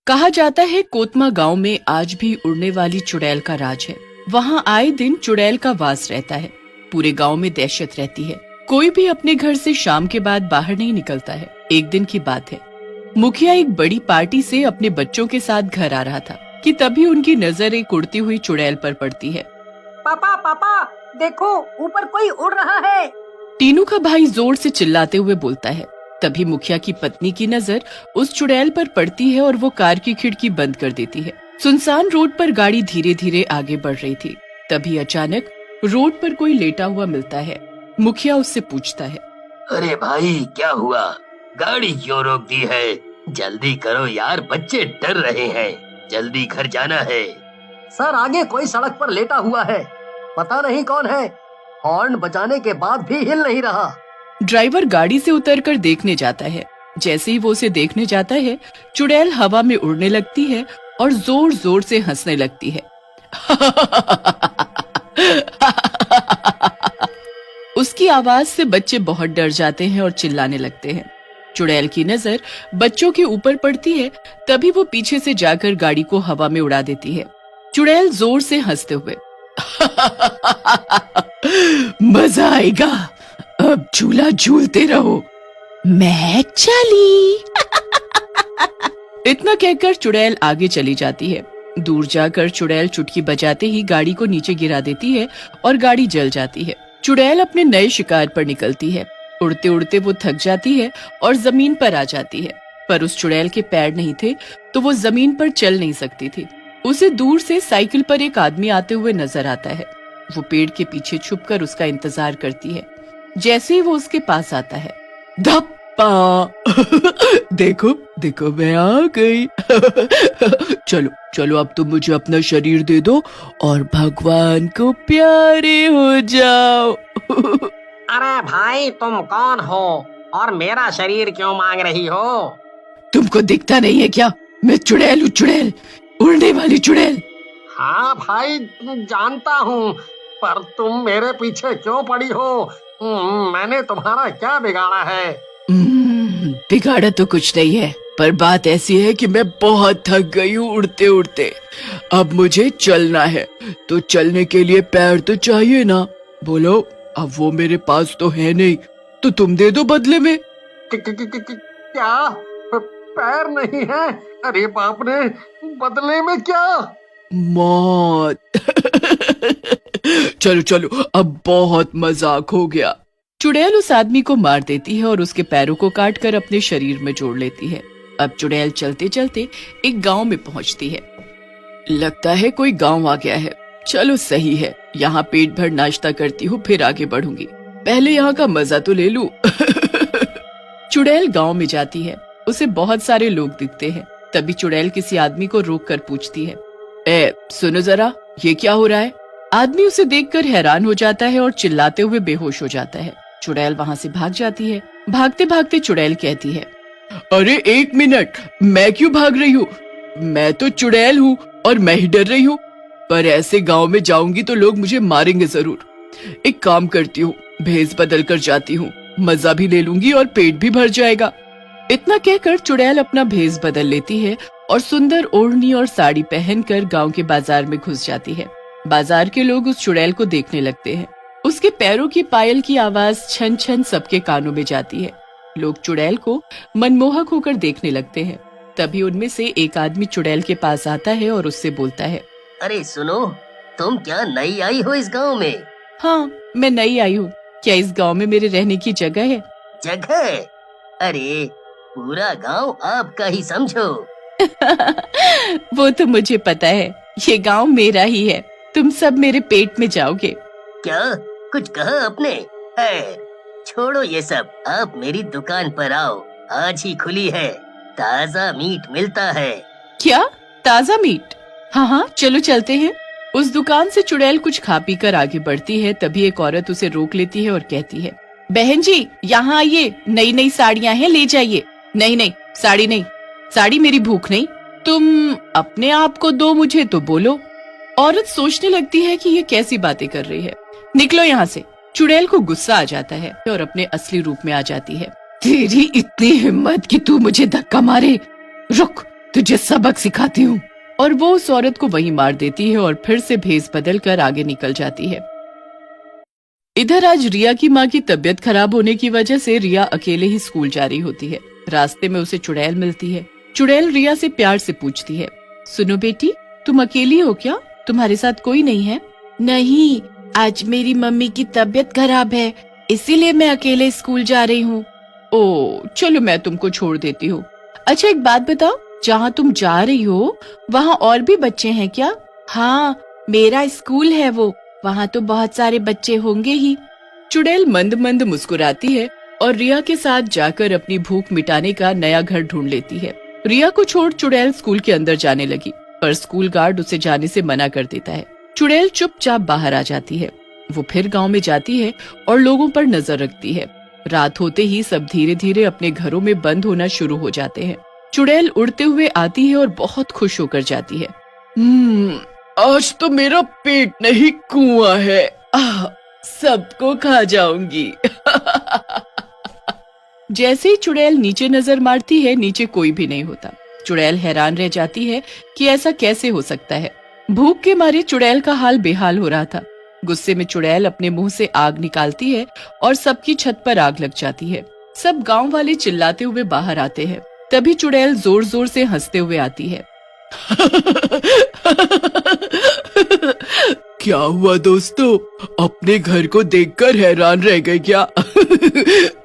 कहा जाता है कोतमा गांव में आज भी उड़ने वाली चुड़ैल का राज है। वहां आए दिन चुड़ैल का वास रहता है। पूरे गांव में दहशत रहती है। कोई भी अपने घर से शाम के बाद बाहर नहीं निकलता है। एक दिन की बात है, मुखिया एक बड़ी पार्टी से अपने बच्चों के साथ घर आ रहा था कि तभी उनकी नजर एक उड़ती हुई चुड़ैल पर पड़ती है। पापा पापा देखो, ऊपर कोई उड़ रहा है। टीनू का भाई जोर से चिल्लाते हुए बोलता है। तभी मुखिया की पत्नी की नजर उस चुड़ैल पर पड़ती है और वो कार की खिड़की बंद कर देती है। सुनसान रोड पर गाड़ी धीरे धीरे आगे बढ़ रही थी। तभी अचानक रोड पर कोई लेटा हुआ मिलता है। मुखिया उससे पूछता है, अरे भाई क्या हुआ, गाड़ी क्यों रोक दी है? जल्दी करो यार, बच्चे डर रहे हैं, जल्दी घर जाना है। सर आगे कोई सड़क पर लेटा हुआ है, पता नहीं कौन है। हॉर्न बजाने के बाद भी हिल नहीं रहा। ड्राइवर गाड़ी से उतरकर देखने जाता है। जैसे ही वो उसे देखने जाता है, चुड़ैल हवा में उड़ने लगती है और जोर जोर से हंसने लगती है। उसकी आवाज से बच्चे बहुत डर जाते हैं और चिल्लाने लगते हैं। चुड़ैल की नजर बच्चों के ऊपर पड़ती है। तभी वो पीछे से जाकर गाड़ी को हवा में उड़ा देती है। चुड़ैल जोर से हंसते हुए, मजा आएगा, अब झूला झूलते रहो, मैं चली। इतना कहकर चुड़ैल आगे चली जाती है। दूर जाकर चुड़ैल चुटकी बजाते ही गाड़ी को नीचे गिरा देती है और गाड़ी जल जाती है। चुड़ैल अपने नए शिकार पर निकलती है। उड़ते उड़ते वो थक जाती है और जमीन पर आ जाती है। पर उस चुड़ैल के पैर नहीं थे तो वो जमीन पर चल नहीं सकती थी। उसे दूर से साइकिल पर एक आदमी आते हुए नजर आता है। वो पेड़ के पीछे छुपकर उसका इंतजार करती है। जैसे ही वो उसके पास आता है, धप्पा। देखो देखो मैं आ गई। चलो चलो अब तुम मुझे अपना शरीर दे दो और भगवान को प्यारे हो जाओ। अरे भाई तुम कौन हो और मेरा शरीर क्यों मांग रही हो? तुमको दिखता नहीं है क्या? मैं चुड़ैल हूँ, चुड़ैल, उड़ने वाली चुड़ैल। हाँ भाई जानता हूँ, पर तुम मेरे पीछे क्यों पड़ी हो? मैंने तुम्हारा क्या बिगाड़ा है? बिगाड़ा तो कुछ नहीं है, पर बात ऐसी है कि मैं बहुत थक गई हूँ उड़ते उड़ते। अब मुझे चलना है, तो चलने के लिए पैर तो चाहिए ना। बोलो, अब वो मेरे पास तो है नहीं, तो तुम दे दो बदले में। क्या पैर नहीं है? अरे बाप रे, बदले में क्या? मौत। चलो चलो, अब बहुत मजाक हो गया। चुड़ैल उस आदमी को मार देती है और उसके पैरों को काटकर अपने शरीर में जोड़ लेती है। अब चुड़ैल चलते चलते एक गांव में पहुंचती है। लगता है कोई गांव आ गया है। चलो सही है, यहाँ पेट भर नाश्ता करती हूँ, फिर आगे बढ़ूंगी। पहले यहाँ का मजा तो ले लूं। चुड़ैल गांव में जाती है। उसे बहुत सारे लोग दिखते हैं। तभी चुड़ैल किसी आदमी को रोक कर पूछती है, सुनो जरा, ये क्या हो रहा है? आदमी उसे देखकर हैरान हो जाता है और चिल्लाते हुए बेहोश हो जाता है। चुड़ैल वहाँ से भाग जाती है। भागते भागते चुड़ैल कहती है, अरे एक मिनट, मैं क्यों भाग रही हूँ? मैं तो चुड़ैल हूँ और मैं ही डर रही हूँ। पर ऐसे गांव में जाऊंगी तो लोग मुझे मारेंगे जरूर। एक काम करती हूँ, भेस बदल कर जाती हूँ, मजा भी ले लूंगी और पेट भी भर जाएगा। इतना कहकर चुड़ैल अपना भेस बदल लेती है और सुंदर ओढ़नी और साड़ी पहनकर गांव के बाजार में घुस जाती है। बाजार के लोग उस चुड़ैल को देखने लगते हैं। उसके पैरों की पायल की आवाज छन छन सबके कानों में जाती है। लोग चुड़ैल को मनमोहक होकर देखने लगते हैं। तभी उनमें से एक आदमी चुड़ैल के पास आता है और उससे बोलता है, अरे सुनो, तुम क्या नई आई हो इस गांव में? हाँ मैं नई आई हूँ। क्या इस गांव में मेरे रहने की जगह है? जगह? अरे पूरा गांव आपका ही समझो। वो तो मुझे पता है, ये गांव मेरा ही है। तुम सब मेरे पेट में जाओगे। क्या कुछ कहा आपने? छोड़ो ये सब, आप मेरी दुकान पर आओ, आज ही खुली है, ताजा मीट मिलता है। क्या ताजा मीट? हाँ हाँ चलो चलते हैं। उस दुकान से चुड़ैल कुछ खा पी कर आगे बढ़ती है। तभी एक औरत उसे रोक लेती है और कहती है, बहन जी यहाँ आइए, नई नई साड़ियाँ हैं, ले जाइए। नहीं नहीं, साड़ी नहीं, साड़ी मेरी भूख नहीं, तुम अपने आप को दो मुझे तो बोलो। औरत सोचने लगती है कि ये कैसी बातें कर रही है। निकलो यहाँ से। चुड़ैल को गुस्सा आ जाता है और अपने असली रूप में आ जाती है। तेरी इतनी हिम्मत कि तू मुझे धक्का मारे। रुक, तुझे सबक सिखाती हूँ। और वो उस औरत को वहीं मार देती है और फिर से भेस बदल कर आगे निकल जाती है। इधर आज रिया की माँ की तबीयत खराब होने की वजह से रिया अकेले ही स्कूल जा रही होती है। रास्ते में उसे चुड़ैल मिलती है। चुड़ैल रिया से प्यार से पूछती है, सुनो बेटी, तुम अकेली हो क्या? तुम्हारे साथ कोई नहीं है? नहीं, आज मेरी मम्मी की तबीयत खराब है, इसीलिए मैं अकेले स्कूल जा रही हूँ। ओ, चलो मैं तुमको छोड़ देती हूँ। अच्छा एक बात बताओ, जहाँ तुम जा रही हो वहाँ और भी बच्चे हैं क्या? हाँ, मेरा स्कूल है वो, वहाँ तो बहुत सारे बच्चे होंगे ही। चुड़ैल मंद मंद मुस्कुराती है और रिया के साथ जाकर अपनी भूख मिटाने का नया घर ढूंढ लेती है। रिया को छोड़ चुड़ैल स्कूल के अंदर जाने लगी, पर स्कूल गार्ड उसे जाने से मना कर देता है। चुड़ैल चुपचाप बाहर आ जाती है। वो फिर गांव में जाती है और लोगों पर नजर रखती है। रात होते ही सब धीरे धीरे अपने घरों में बंद होना शुरू हो जाते हैं। चुड़ैल उड़ते हुए आती है और बहुत खुश होकर जाती है। आज तो मेरा पेट नहीं कुआं है, सबको खा जाऊंगी। जैसे ही चुड़ैल नीचे नजर मारती है, नीचे कोई भी नहीं होता। चुड़ैल हैरान रह जाती है कि ऐसा कैसे हो सकता है। भूख के मारे चुड़ैल का हाल बेहाल हो रहा था। गुस्से में चुड़ैल अपने मुंह से आग निकालती है और सबकी छत पर आग लग जाती है। सब गांव वाले चिल्लाते हुए बाहर आते हैं। तभी चुड़ैल जोर जोर से हंसते हुए आती है। क्या हुआ दोस्तों, अपने घर को देखकर हैरान रह गए क्या?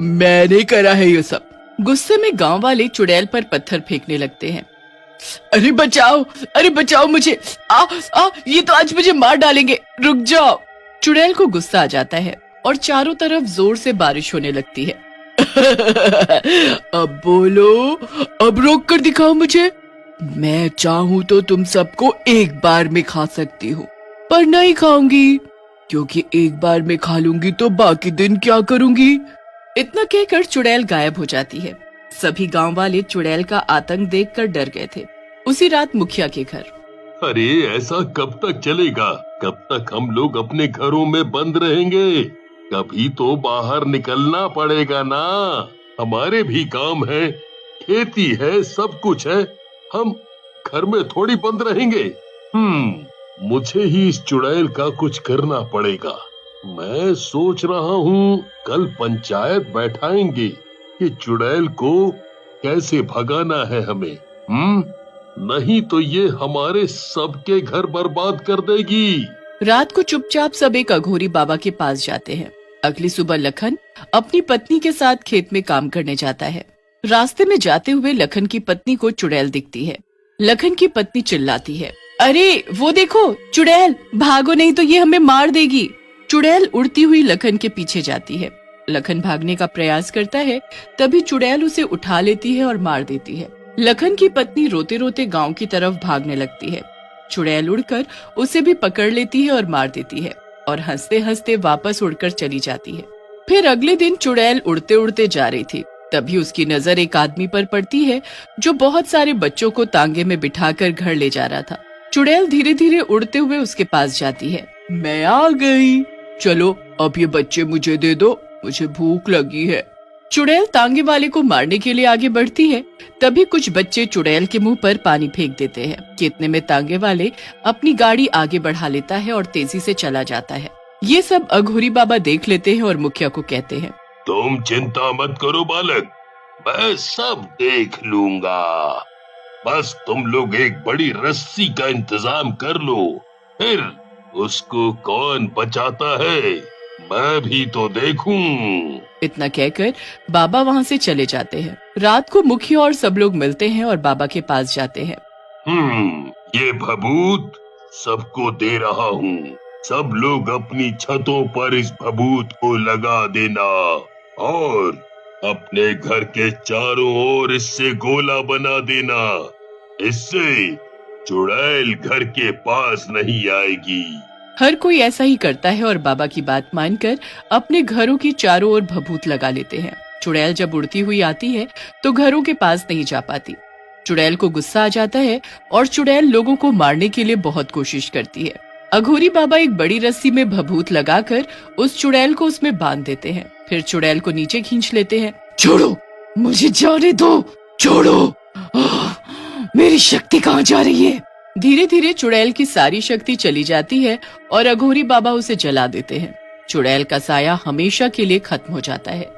मैंने करा है ये सब। गुस्से में गांव वाले चुड़ैल पर पत्थर फेंकने लगते हैं। अरे बचाओ मुझे, ये तो आज मुझे मार डालेंगे, रुक जाओ। चुड़ैल को गुस्सा आ जाता है और चारों तरफ जोर से बारिश होने लगती है। अब बोलो, अब रोक कर दिखाओ मुझे। मैं चाहूँ तो तुम सबको एक बार में खा सकती हूँ, पर नहीं खाऊंगी, क्योंकि एक बार में खा लूंगी तो बाकी दिन क्या करूंगी? इतना कहकर चुड़ैल गायब हो जाती है। सभी गांव वाले चुड़ैल का आतंक देखकर डर गए थे। उसी रात मुखिया के घर। अरे ऐसा कब तक चलेगा? कब तक हम लोग अपने घरों में बंद रहेंगे? कभी तो बाहर निकलना पड़ेगा ना। हमारे भी काम है, खेती है, सब कुछ है, हम घर में थोड़ी बंद रहेंगे। मुझे ही इस चुड़ैल का कुछ करना पड़ेगा। मैं सोच रहा हूँ कल पंचायत बैठाएंगे कि चुड़ैल को कैसे भगाना है हमें। नहीं तो ये हमारे सबके घर बर्बाद कर देगी। रात को चुपचाप सब एक अघोरी बाबा के पास जाते हैं। अगली सुबह लखन अपनी पत्नी के साथ खेत में काम करने जाता है। रास्ते में जाते हुए लखन की पत्नी को चुड़ैल दिखती है। लखन की पत्नी चिल्लाती है, अरे वो देखो चुड़ैल, भागो नहीं तो ये हमें मार देगी। चुड़ैल उड़ती हुई लखन के पीछे जाती है। लखन भागने का प्रयास करता है, तभी चुड़ैल उसे उठा लेती है और मार देती है। लखन की पत्नी रोते रोते गांव की तरफ भागने लगती है। चुड़ैल उड़कर उसे भी पकड़ लेती है और मार देती है और हंसते हंसते वापस उड़कर चली जाती है। फिर अगले दिन चुड़ैल उड़ते उड़ते जा रही थी, तभी उसकी नजर एक आदमी पर पड़ती है जो बहुत सारे बच्चों को तांगे में बिठाकर घर ले जा रहा था। चुड़ैल धीरे धीरे उड़ते हुए उसके पास जाती है। मैं आ गई, चलो अब ये बच्चे मुझे दे दो, मुझे भूख लगी है। चुड़ैल तांगे वाले को मारने के लिए आगे बढ़ती है, तभी कुछ बच्चे चुड़ैल के मुंह पर पानी फेंक देते हैं। इतने में तांगे वाले अपनी गाड़ी आगे बढ़ा लेता है और तेजी से चला जाता है। ये सब अघोरी बाबा देख लेते हैं और मुखिया को कहते हैं, तुम चिंता मत करो बालक, मैं सब देख लूंगा। बस तुम लोग एक बड़ी रस्सी का इंतजाम कर लो, फिर उसको कौन बचाता है मैं भी तो देखूं। इतना कहकर बाबा वहाँ से चले जाते हैं। रात को मुखिया और सब लोग मिलते हैं और बाबा के पास जाते हैं। ये भभूत सबको दे रहा हूँ, सब लोग अपनी छतों पर इस भभूत को लगा देना और अपने घर के चारों ओर इससे गोला बना देना। इससे चुड़ैल घर के पास नहीं आएगी। हर कोई ऐसा ही करता है और बाबा की बात मानकर अपने घरों की चारों ओर भभूत लगा लेते हैं। चुड़ैल जब उड़ती हुई आती है तो घरों के पास नहीं जा पाती। चुड़ैल को गुस्सा आ जाता है और चुड़ैल लोगों को मारने के लिए बहुत कोशिश करती है। अघोरी बाबा एक बड़ी रस्सी में भभूत लगाकर उस चुड़ैल को उसमें बांध देते हैं। फिर चुड़ैल को नीचे खींच लेते हैं। छोड़ो, मुझे जाने दो, छोड़ो, मेरी शक्ति कहाँ जा रही है? धीरे धीरे चुड़ैल की सारी शक्ति चली जाती है और अघोरी बाबा उसे जला देते हैं। चुड़ैल का साया हमेशा के लिए खत्म हो जाता है।